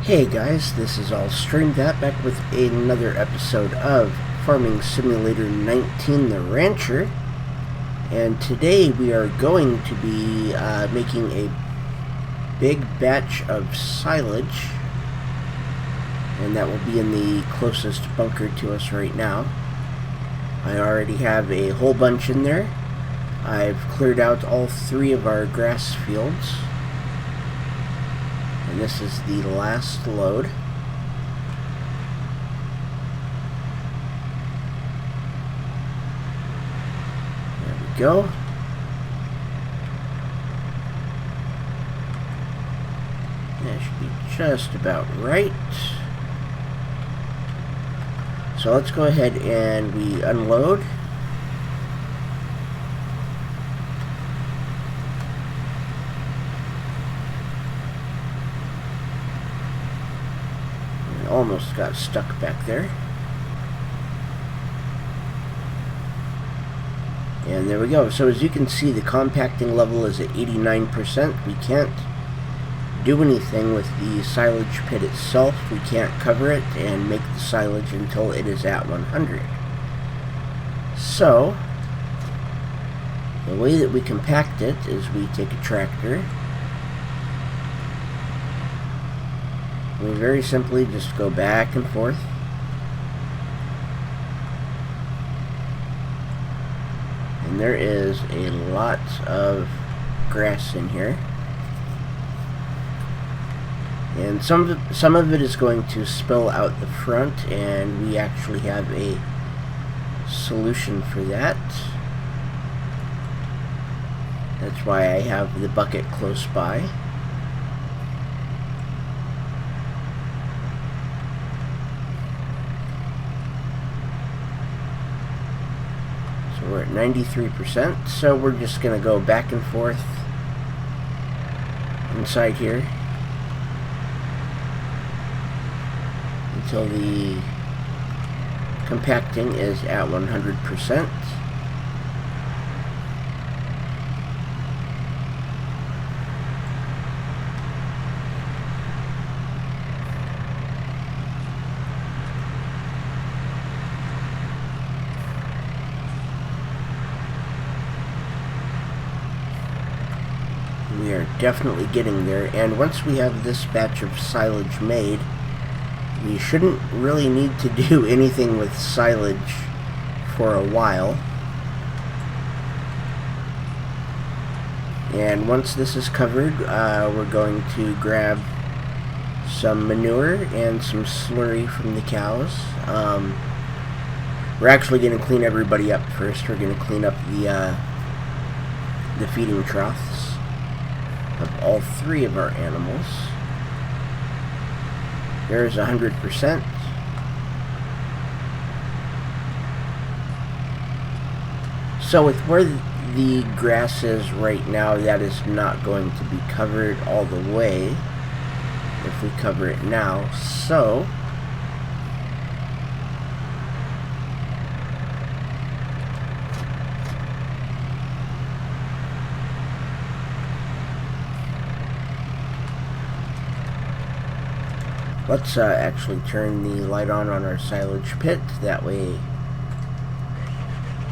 Hey guys, this is all Stream That back with another episode of Farming Simulator 19 The Rancher, and today we are going to be making a big batch of silage, and that will be in the closest bunker to us right now. I already have a whole bunch in there. I've cleared out all 3 of our grass fields. And this is the last load. There we go. That should be just about right. So let's go ahead and we unload. Almost got stuck back there. And there we go. So as you can see, the compacting level is at 89%. We can't do anything with the silage pit itself. We can't cover it and make the silage until it is at 100. So the way that we compact it is we take a tractor. We very simply just go back and forth. And there is a lot of grass in here. And some of it is going to spill out the front, and we actually have a solution for that. That's why I have the bucket close by. We're at 93%, so we're just going to go back and forth inside here until the compacting is at 100%. We are definitely getting there, and once we have this batch of silage made, we shouldn't really need to do anything with silage for a while. And once this is covered, we're going to grab some manure and some slurry from the cows. We're actually going to clean everybody up first. We're going to clean up the feeding troughs of all 3 of our animals. There's 100%. So with where the grass is right now, that is not going to be covered all the way if we cover it now. So let's actually turn the light on our silage pit. That way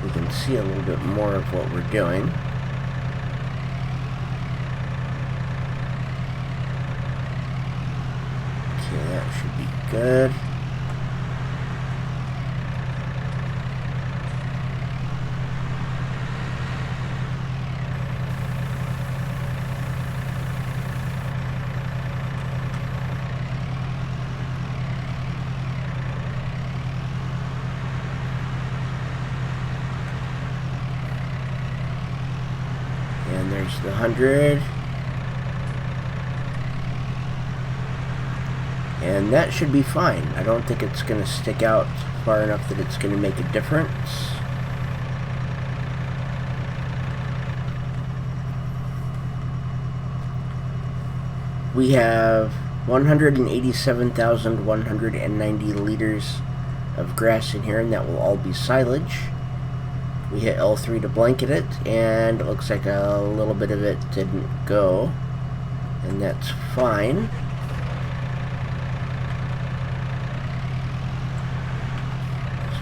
we can see a little bit more of what we're doing. Okay, that should be good. And there's the 100. And that should be fine. I don't think it's going to stick out far enough that it's going to make a difference. We have 187,190 liters of grass in here, and that will all be silage. We hit L3 to blanket it, and it looks like a little bit of it didn't go, and that's fine.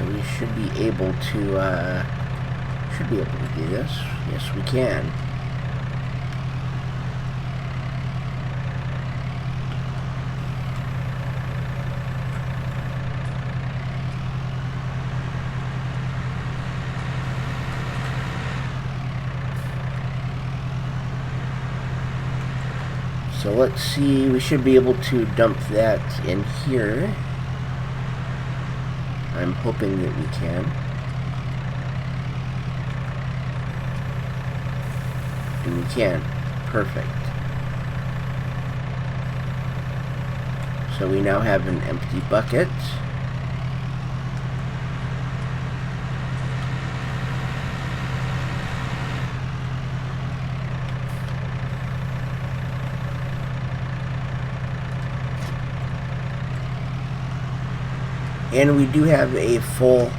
we should be able to do this. Yes, we can. So let's see, we should be able to dump that in here. I'm hoping that we can. And we can. Perfect. So we now have an empty bucket. And we do have a full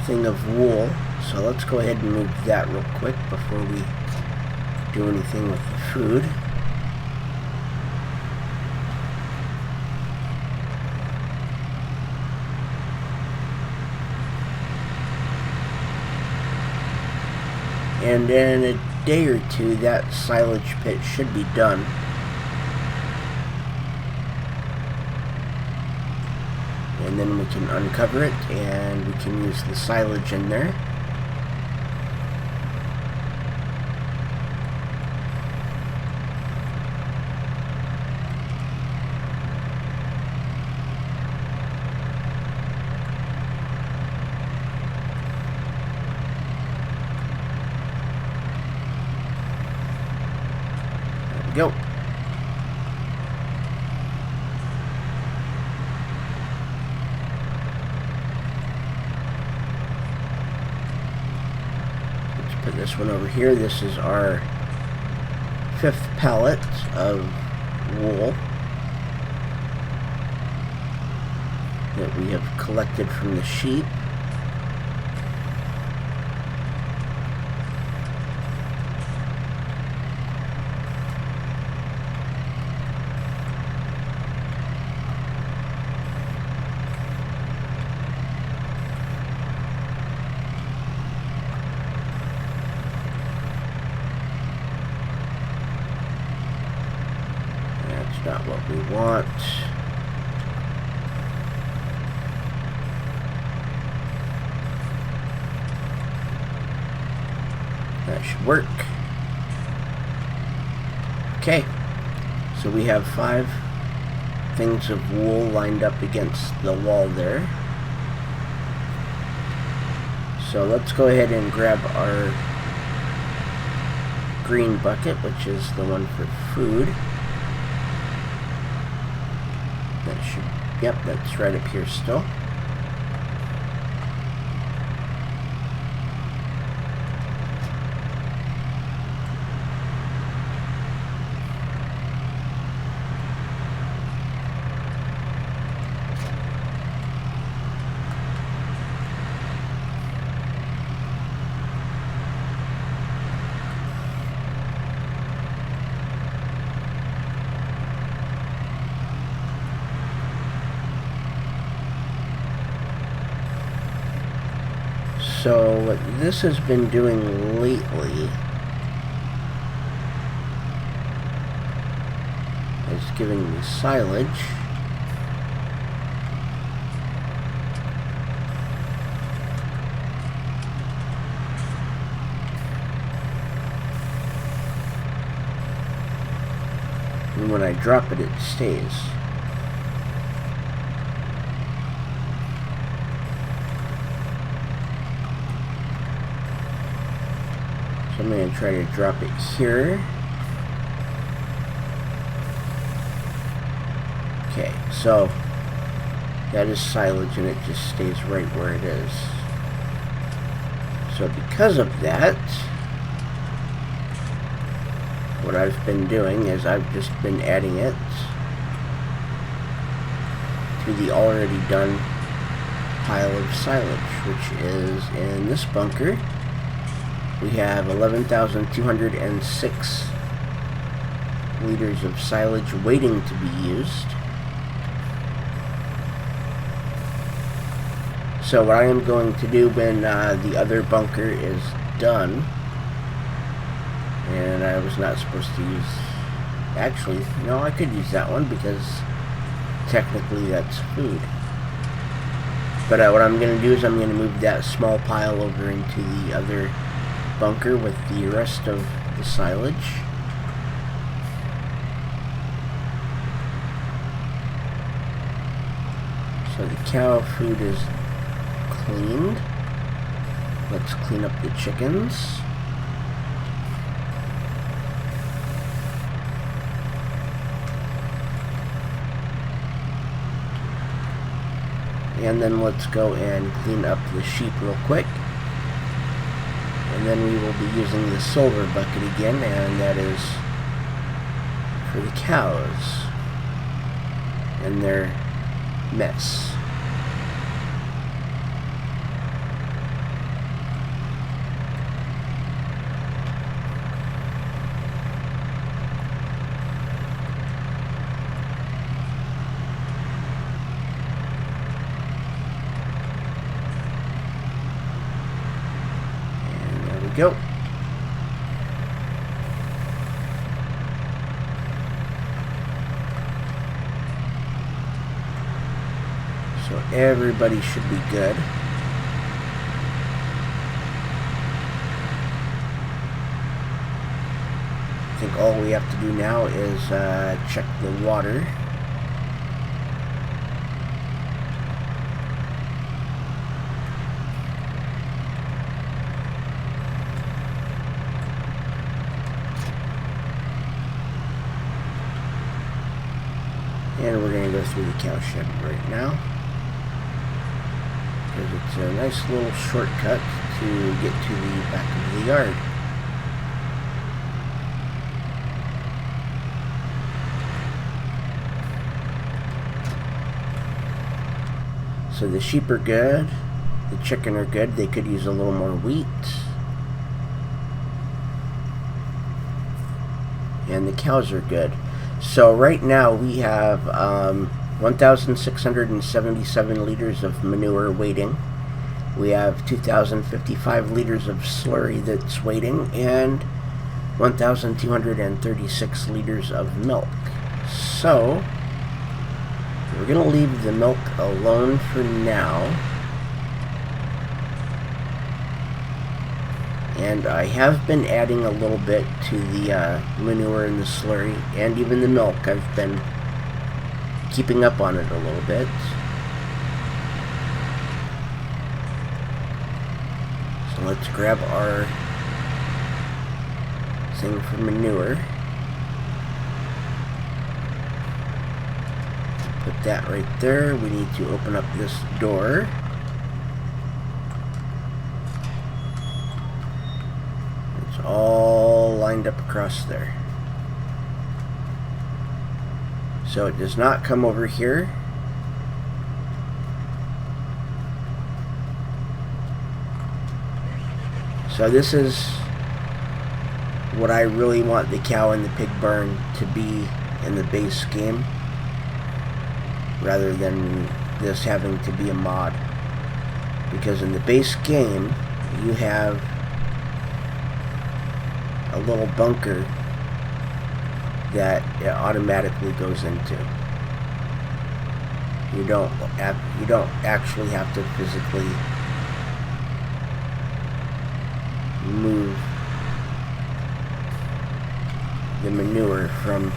thing of wool, so let's go ahead and move that real quick before we do anything with the food. And in a day or two, that silage pit should be done. And then we can uncover it and we can use the silage in there. There we go. Put this one over here. This is our 5th pallet of wool that we have collected from the sheep. Not what we want. That should work. Okay, so we have 5 things of wool lined up against the wall there. So let's go ahead and grab our green bucket, which is the one for food. That should, yep, that's right up here still. So what this has been doing lately is giving me silage. And when I drop it, it stays. I'm going to try to drop it here. Okay, so that is silage and it just stays right where it is. So because of that, what I've been doing is I've just been adding it to the already done pile of silage, which is in this bunker. We have 11,206 liters of silage waiting to be used. So what I am going to do when the other bunker is done, and I was not supposed to use, actually, no, I could use that one because technically that's food. But what I'm going to do is I'm going to move that small pile over into the other bunker with the rest of the silage. So the cow food is cleaned. Let's clean up the chickens. And then let's go and clean up the sheep real quick. And then we will be using the silver bucket again, and that is for the cows and their mess. Go. So everybody should be good. I think all we have to do now is check the water. And we're going to go through the cow shed right now, because it's a nice little shortcut to get to the back of the yard. So the sheep are good, the chicken are good, they could use a little more wheat. And the cows are good. So right now we have 1,677 liters of manure waiting. We have 2,055 liters of slurry that's waiting, and 1,236 liters of milk. So we're going to leave the milk alone for now. And I have been adding a little bit to the manure and the slurry, and even the milk. I've been keeping up on it a little bit. So let's grab our thing for manure. Put that right there. We need to open up this door. All lined up across there. So it does not come over here. So this is what I really want the cow and the pig barn to be in the base game, rather than this having to be a mod. Because in the base game you have a little bunker that it automatically goes into. You don't actually have to physically move the manure from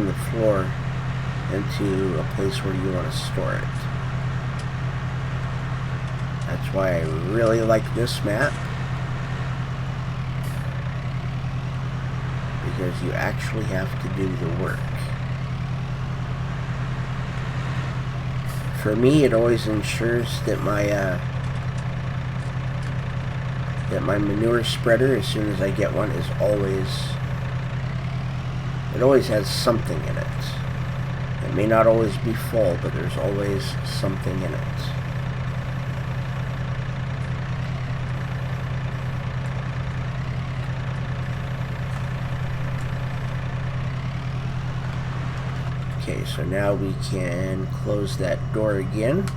the floor into a place where you want to store it. That's why I really like this map. Because you actually have to do the work. For me, it always ensures that my manure spreader, as soon as I get one, is always has something in it. It may not always be full, but there's always something in it. Okay, so now we can close that door again.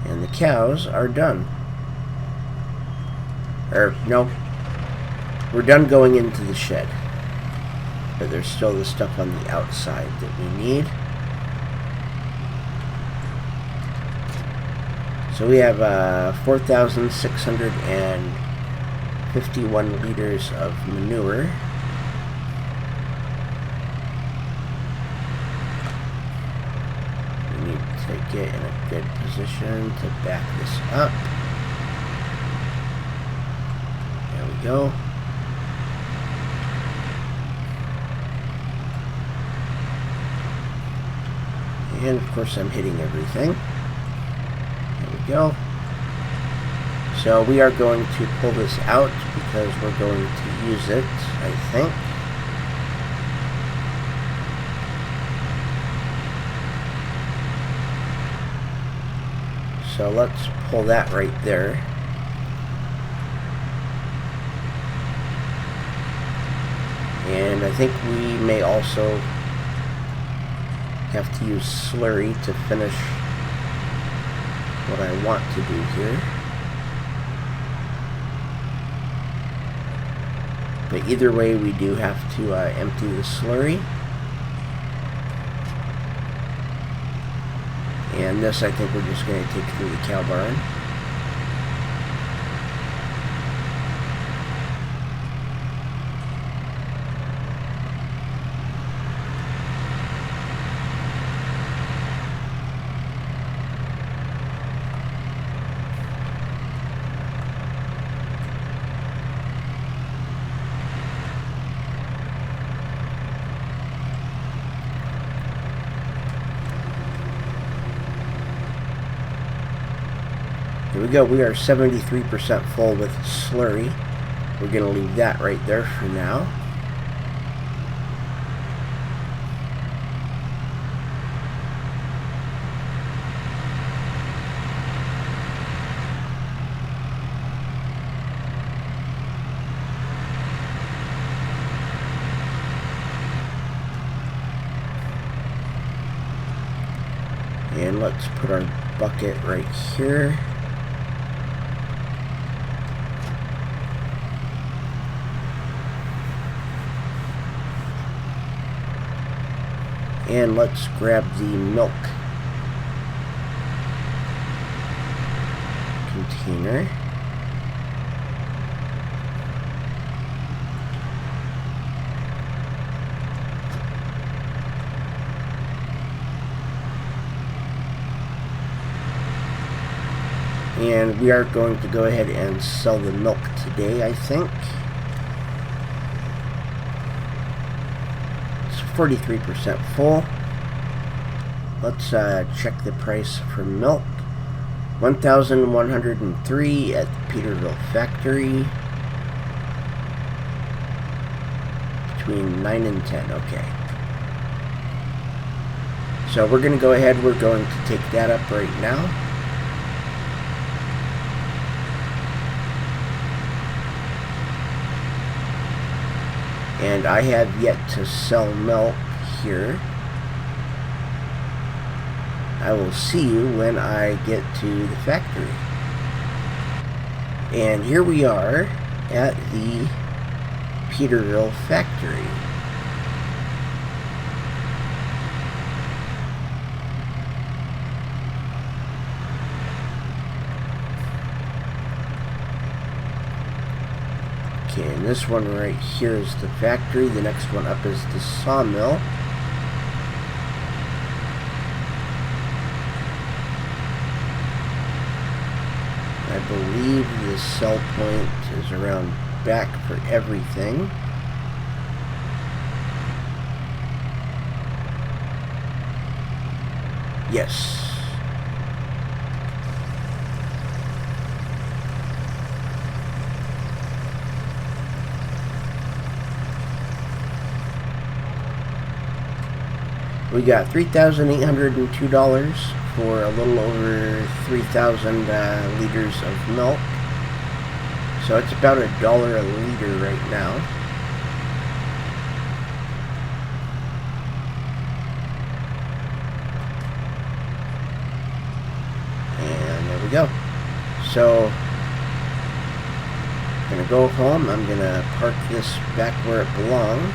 And the cows are done. No. We're done going into the shed. But there's still the stuff on the outside that we need. So we have 4,651 liters of manure. We need to get in a good position to back this up. There we go. And of course I'm hitting everything. There we go. So we are going to pull this out because we're going to use it, I think. So let's pull that right there. And I think we may also have to use slurry to finish what I want to do here. But either way, we do have to empty the slurry. And this, I think we're just going to take through the cow barn. Here we go. We are 73% full with slurry. We're going to leave that right there for now. And let's put our bucket right here. And let's grab the milk container. And we are going to go ahead and sell the milk today, I think. 43% full. Let's check the price for milk. 1,103 at the Peterville factory. Between 9 and 10. Okay. So we're going to go ahead. We're going to take that up right now. And I have yet to sell milk here. I will see you when I get to the factory. And here we are at the Peterville factory. Okay, and this one right here is the factory. The next one up is the sawmill. I believe the sell point is around back for everything. Yes. We got $3,802 for a little over 3,000 liters of milk. So it's about $1 a liter right now. go. So I'm gonna go home. I'm gonna park this back where it belongs.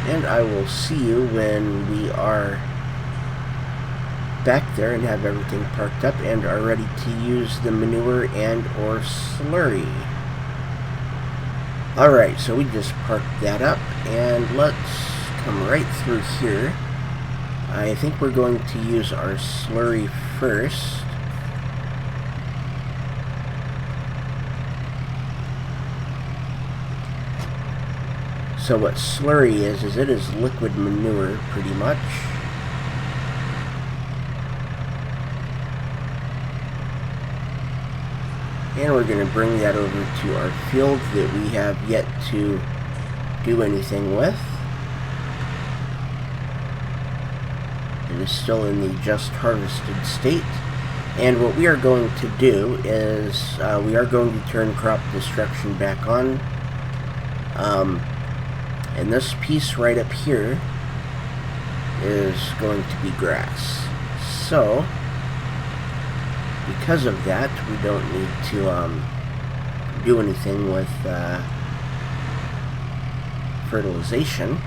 And I will see you when we are back there and have everything parked up and are ready to use the manure and or slurry. Alright, so we just parked that up, and let's come right through here. I think we're going to use our slurry first. So what slurry is it is liquid manure, pretty much. And we're going to bring that over to our field that we have yet to do anything with. It is still in the just harvested state. And what we are going to do is we are going to turn crop destruction back on. And this piece right up here is going to be grass. So, because of that, we don't need to do anything with fertilization.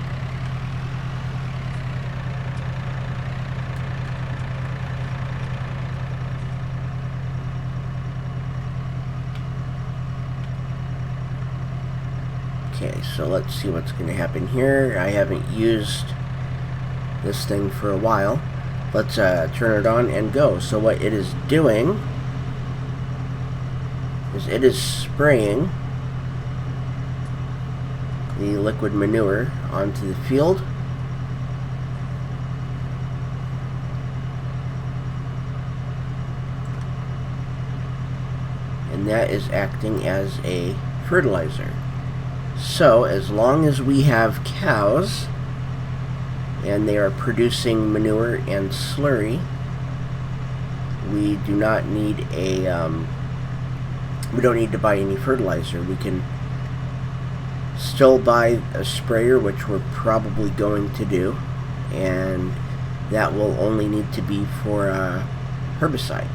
Okay, so let's see what's going to happen here. I haven't used this thing for a while. Let's turn it on and go. So what it is doing is it is spraying the liquid manure onto the field. And that is acting as a fertilizer. So as long as we have cows and they are producing manure and slurry, we do not need a we don't need to buy any fertilizer. We can still buy a sprayer, which we're probably going to do, and that will only need to be for herbicide.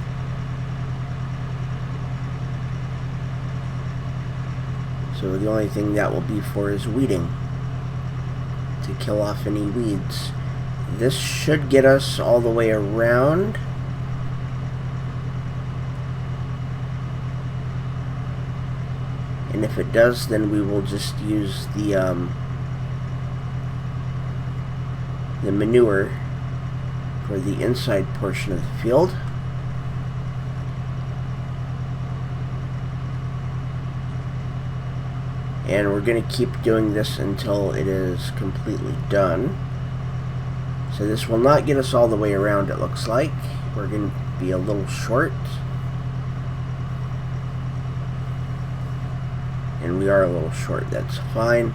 So the only thing that will be for is weeding, to kill off any weeds. This should get us all the way around. And if it does, then we will just use the manure for the inside portion of the field. And we're going to keep doing this until it is completely done. So this will not get us all the way around, it looks like. We're going to be a little short. And we are a little short, that's fine.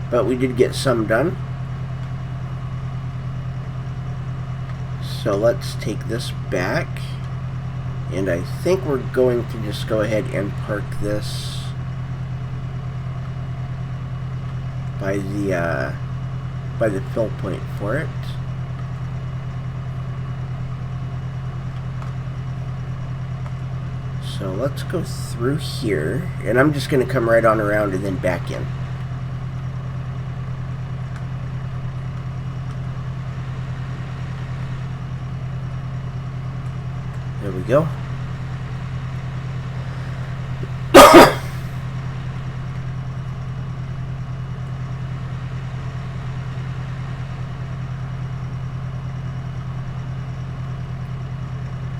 But we did get some done. So let's take this back. And I think we're going to just go ahead and park this by the fill point for it. So let's go through here, and I'm just going to come right on around and then back in. There we go.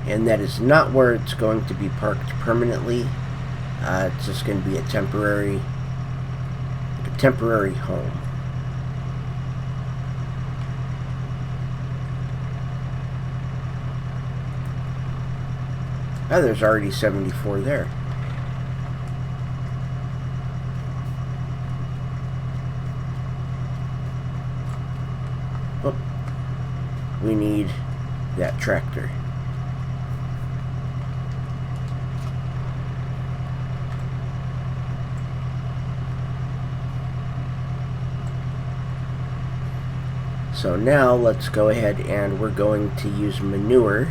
And that is not where it's going to be parked permanently. It's just going to be a temporary home. Oh, there's already 74 there. Oh, we need that tractor. So now let's go ahead and we're going to use manure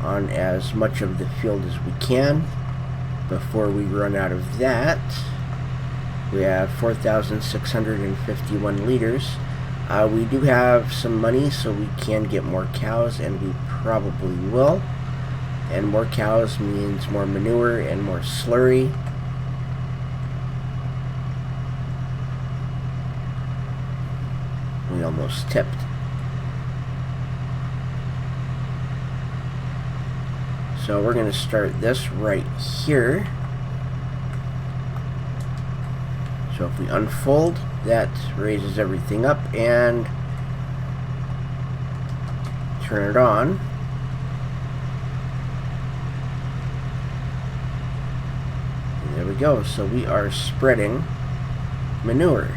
on as much of the field as we can before we run out of that. We have 4,651 liters. We do have some money, so we can get more cows, and we probably will. And more cows means more manure and more slurry. We almost tipped. So we're going to start this right here. So if we unfold, that raises everything up, and turn it on. And there we go. So we are spreading manure.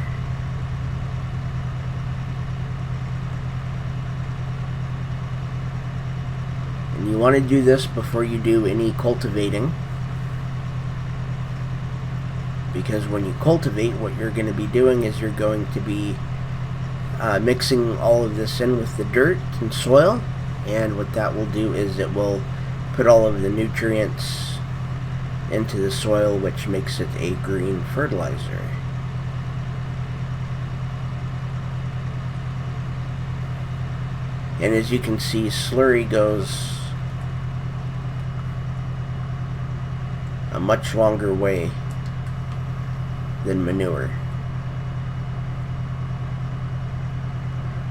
And you want to do this before you do any cultivating, because when you cultivate, what you're going to be doing is you're going to be mixing all of this in with the dirt and soil, and what that will do is it will put all of the nutrients into the soil, which makes it a green fertilizer. And as you can see, slurry goes a much longer way than manure.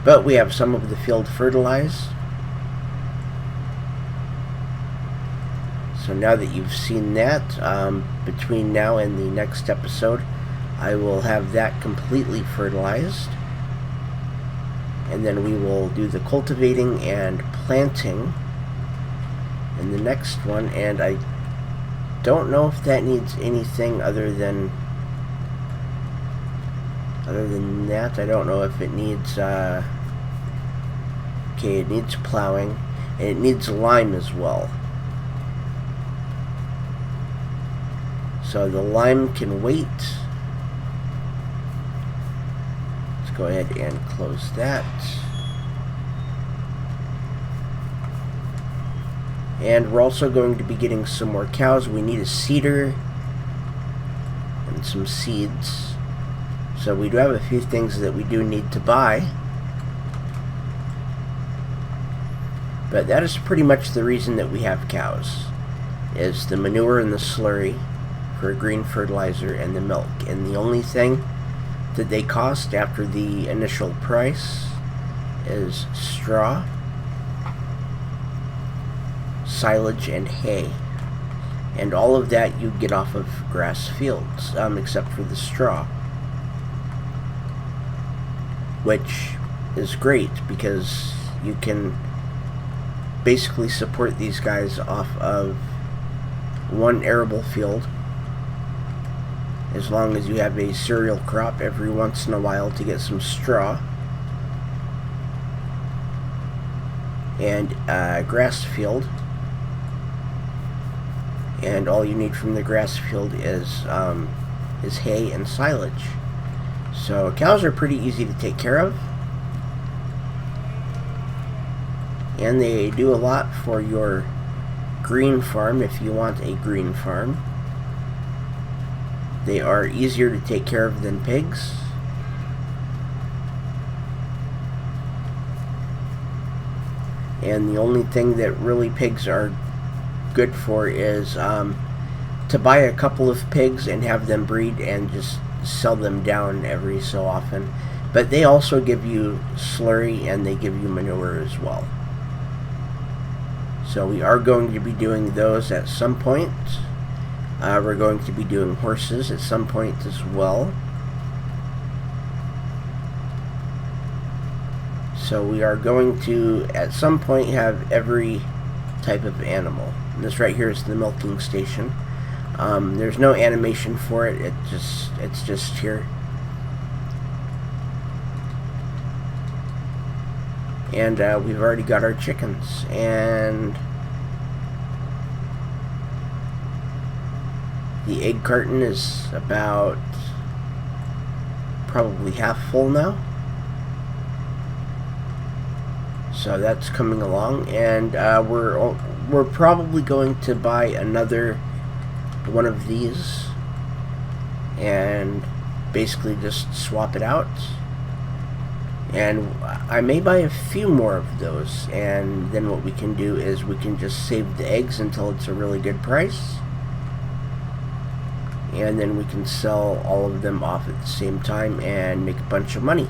But we have some of the field fertilized. So now that you've seen that, between now and the next episode, I will have that completely fertilized. And then we will do the cultivating and planting in the next one. And I don't know if that needs anything other than that. I don't know if it needs okay, it needs plowing, and it needs lime as well. So the lime can wait. Let's go ahead and close that. And we're also going to be getting some more cows. We need a seeder and some seeds. So we do have a few things that we do need to buy. But that is pretty much the reason that we have cows, is the manure and the slurry for a green fertilizer and the milk. And the only thing that they cost after the initial price is straw, silage, and hay. And all of that you get off of grass fields, except for the straw, which is great because you can basically support these guys off of one arable field, as long as you have a cereal crop every once in a while to get some straw, and a grass field, and all you need from the grass field is hay and silage. So cows are pretty easy to take care of, and they do a lot for your green farm if you want a green farm. They are easier to take care of than pigs. And the only thing that really pigs are good for is to buy a couple of pigs and have them breed and just sell them down every so often. But they also give you slurry and they give you manure as well. So we are going to be doing those at some point. We're going to be doing horses at some point as well. So we are going to at some point have every type of animal. And this right here is the milking station. There's no animation for it. It's just here. And we've already got our chickens, and the egg carton is about probably half full now. So that's coming along, and we're probably going to buy another one of these and basically just swap it out. And I may buy a few more of those, and then what we can do is we can just save the eggs until it's a really good price, and then we can sell all of them off at the same time and make a bunch of money.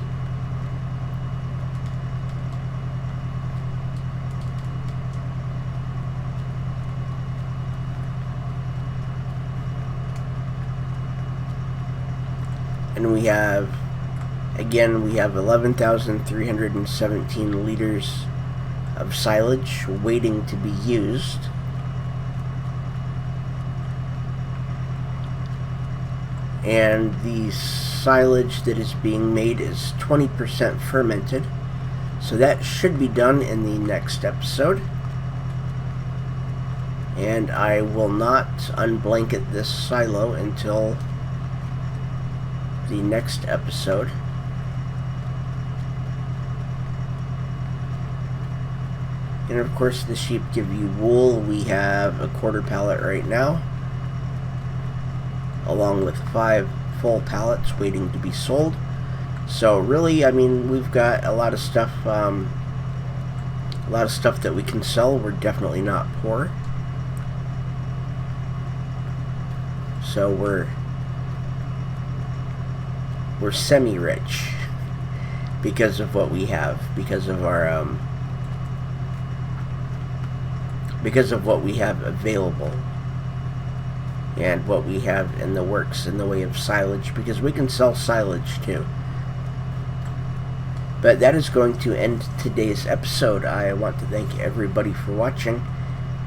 And we have, again, we have 11,317 liters of silage waiting to be used. And the silage that is being made is 20% fermented. So that should be done in the next episode. And I will not unblanket this silo until the next episode. And of course the sheep give you wool. We have a quarter pallet right now, along with 5 full pallets waiting to be sold. So really, I mean, we've got a lot of stuff that we can sell. We're definitely not poor. So we're semi-rich because of what we have, because of what we have available and what we have in the works in the way of silage, because we can sell silage too. But that is going to end today's episode. I want to thank everybody for watching.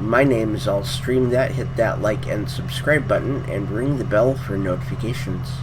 My name is I'll Stream That. Hit that like and subscribe button and ring the bell for notifications.